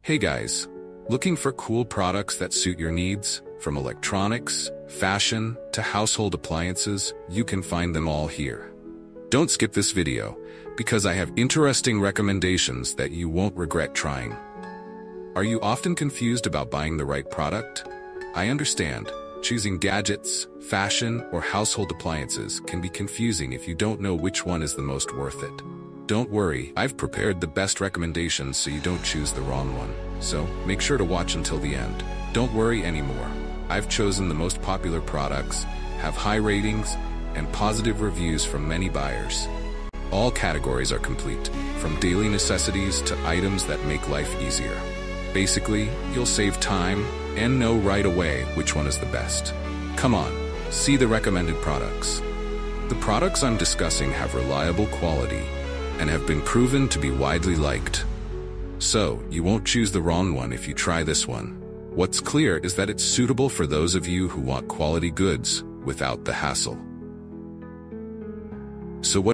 Hey guys, looking for cool products that suit your needs? From electronics, fashion, to household appliances, you can find them all here. Don't skip this video, because I have interesting recommendations that you won't regret trying. Are you often confused about buying the right product? I understand. Choosing gadgets, fashion, or household appliances can be confusing if you don't know which one is the most worth it. Don't worry, I've prepared the best recommendations so you don't choose the wrong one. So, make sure to watch until the end. Don't worry anymore. I've chosen the most popular products, have high ratings, and positive reviews from many buyers. All categories are complete, from daily necessities to items that make life easier. Basically, you'll save time and know right away which one is the best. Come on, see the recommended products. The products I'm discussing have reliable quality and have been proven to be widely liked. So, you won't choose the wrong one if you try this one. What's clear is that it's suitable for those of you who want quality goods without the hassle. So what